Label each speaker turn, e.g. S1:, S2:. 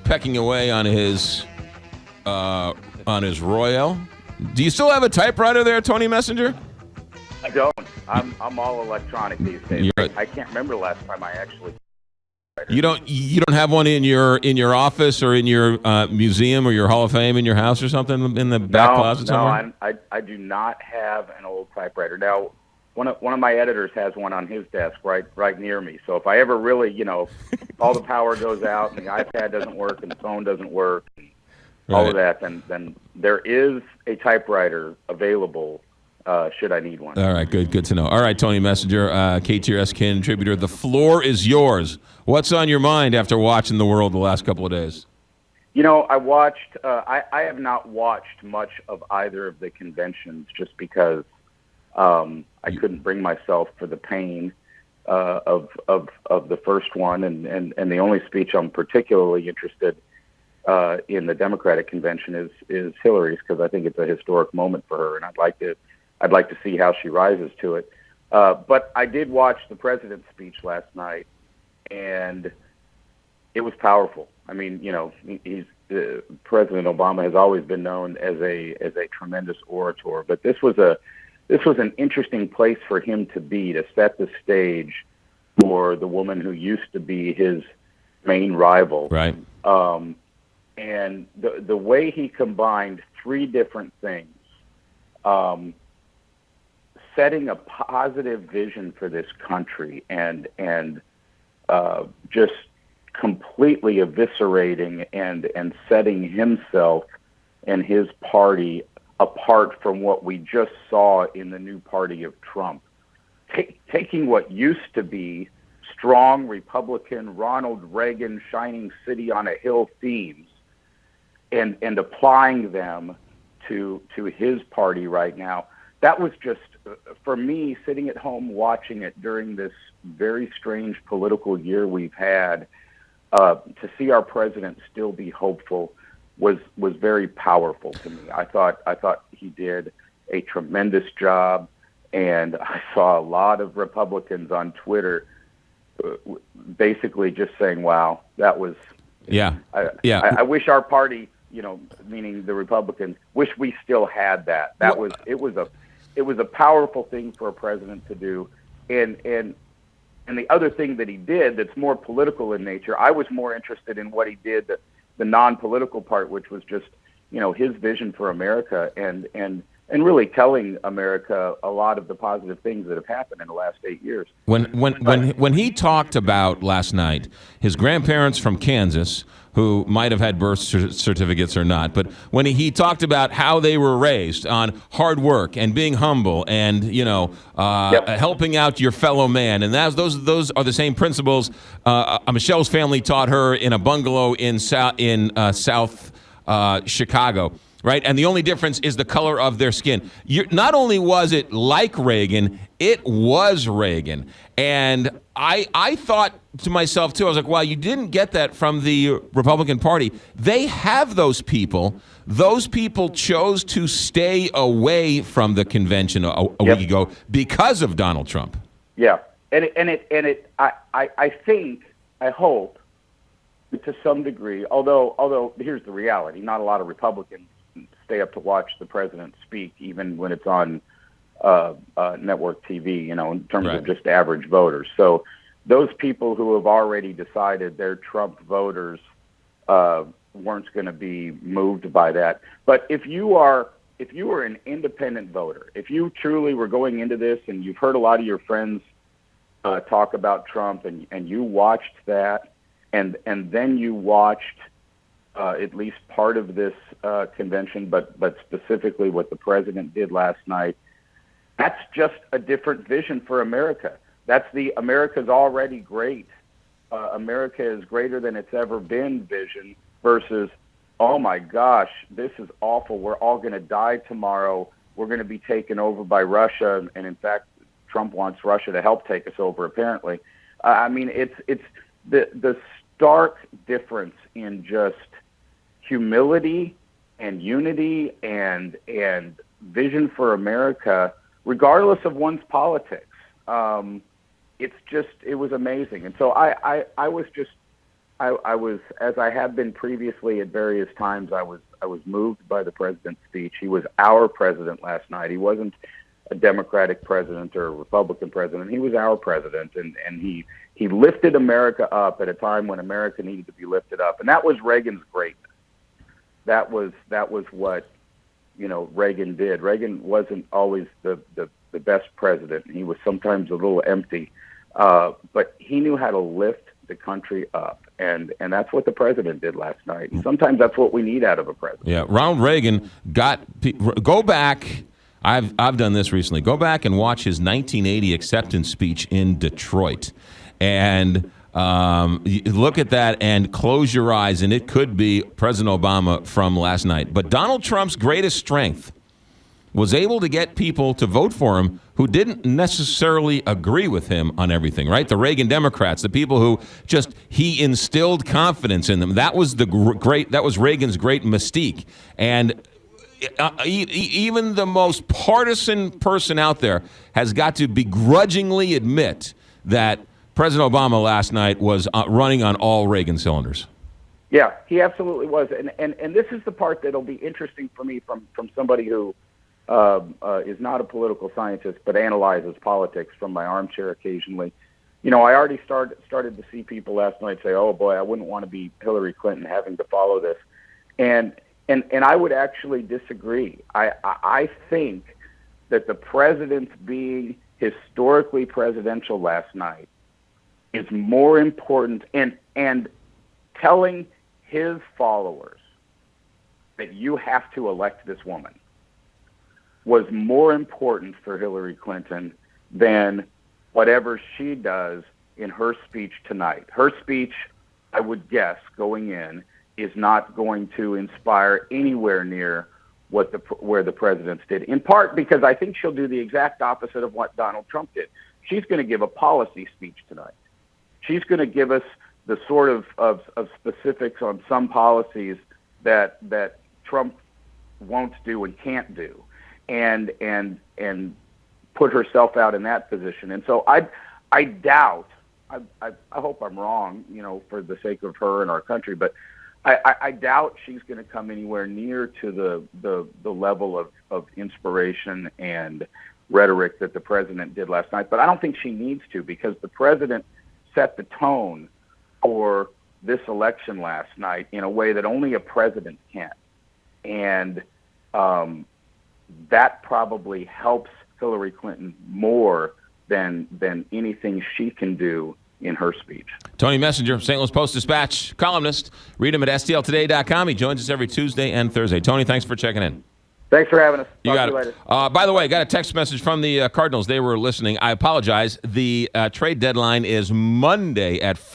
S1: pecking away on his Royale. Do you still have a typewriter there, Tony Messenger?
S2: I don't. I'm all electronic these days. I can't remember the last time I actually.
S1: You don't have one in your office or in your museum or your Hall of Fame in your house or something in the back closet somewhere?
S2: No, I do not have an old typewriter. Now, one of my editors has one on his desk right near me. So if I ever really, all the power goes out and the iPad doesn't work and the phone doesn't work, and all of that, then there is a typewriter available. Should I need one.
S1: All right, good to know. All right, Tony Messenger, KTRS contributor, the floor is yours. What's on your mind after watching the world the last couple of days?
S2: I watched, I have not watched much of either of the conventions just because I couldn't bring myself for the pain of the first one. And the only speech I'm particularly interested in the Democratic convention is Hillary's, because I think it's a historic moment for her, and I'd like to see how she rises to it. But I did watch the president's speech last night, and it was powerful. I mean, President Obama has always been known as a tremendous orator, but this was an interesting place for him to be, to set the stage for the woman who used to be his main rival.
S1: Right.
S2: And the way he combined three different things. Setting a positive vision for this country and just completely eviscerating and setting himself and his party apart from what we just saw in the new party of Trump. Taking what used to be strong Republican, Ronald Reagan, shining city on a hill themes and applying them to his party right now. That was just, for me, sitting at home watching it during this very strange political year we've had, to see our president still be hopeful was very powerful to me. I thought he did a tremendous job, and I saw a lot of Republicans on Twitter basically just saying, "Wow, that was."
S1: Yeah.
S2: I wish our party, meaning the Republicans, wish we still had that. It was a powerful thing for a president to do, and the other thing that he did that's more political in nature, I was more interested in what he did, the non-political part, which was just his vision for America and really telling America a lot of the positive things that have happened in the last 8 years.
S1: When he talked about last night his grandparents from Kansas, who might have had birth certificates or not, but when he talked about how they were raised on hard work and being humble and helping out your fellow man, and those are the same principles Michelle's family taught her in a bungalow in South Chicago. Right, and the only difference is the color of their skin. Not only was it like Reagan, it was Reagan. And I thought to myself, too, I was like, wow, you didn't get that from the Republican Party. They have those people. Those people chose to stay away from the convention a week ago because of Donald Trump. Yeah,
S2: I hope, to some degree, although here's the reality, not a lot of Republicans stay up to watch the president speak, even when it's on network TV, in terms of just average voters. So those people who have already decided they're Trump voters weren't going to be moved by that. But if you were an independent voter, if you truly were going into this and you've heard a lot of your friends talk about Trump and you watched that and then you watched at least part of this convention, but specifically what the president did last night, that's just a different vision for America. That's the America's already great. America is greater than it's ever been vision versus, oh my gosh, this is awful. We're all going to die tomorrow. We're going to be taken over by Russia. And in fact, Trump wants Russia to help take us over, apparently. It's the stark difference in just humility and unity and vision for America, regardless of one's politics. It was amazing. And so I was just I was, as I have been previously at various times, I was moved by the president's speech. He was our president last night. He wasn't a Democratic president or a Republican president. He was our president, and he lifted America up at a time when America needed to be lifted up, and that was Reagan's greatness. That was what Reagan did. Reagan wasn't always the best president. He was sometimes a little empty, but he knew how to lift the country up, and that's what the president did last night. And sometimes that's what we need out of a president.
S1: Yeah, Ronald Reagan go back. I've done this recently. Go back and watch his 1980 acceptance speech in Detroit, and look at that and close your eyes, and it could be President Obama from last night. But Donald Trump's greatest strength was able to get people to vote for him who didn't necessarily agree with him on everything, right? The Reagan Democrats, the people who he instilled confidence in them. That was that was Reagan's great mystique. And even the most partisan person out there has got to begrudgingly admit that President Obama last night was running on all Reagan cylinders.
S2: Yeah, he absolutely was. And this is the part that'll be interesting for me from somebody who is not a political scientist but analyzes politics from my armchair occasionally. I already started to see people last night say, "Oh boy, I wouldn't want to be Hillary Clinton having to follow this," and I would actually disagree. I think that the president being historically presidential last night is more important, and telling his followers that you have to elect this woman was more important for Hillary Clinton than whatever she does in her speech tonight. Her speech, I would guess, going in, is not going to inspire anywhere near where the presidents did, in part because I think she'll do the exact opposite of what Donald Trump did. She's going to give a policy speech tonight. She's going to give us the sort of specifics on some policies that Trump won't do and can't do, and put herself out in that position. And so I doubt. I hope I'm wrong, for the sake of her and our country, but I doubt she's going to come anywhere near to the level of inspiration and rhetoric that the president did last night. But I don't think she needs to, because the president set the tone for this election last night in a way that only a president can. And that probably helps Hillary Clinton more than anything she can do in her speech.
S1: Tony Messenger, St. Louis Post-Dispatch, columnist. Read him at stltoday.com. He joins us every Tuesday and Thursday. Tony, thanks for checking in.
S2: Thanks for having us.
S1: You got
S2: it.
S1: Later. By the way, I got a text message from the Cardinals. They were listening. I apologize. The trade deadline is Monday at 4.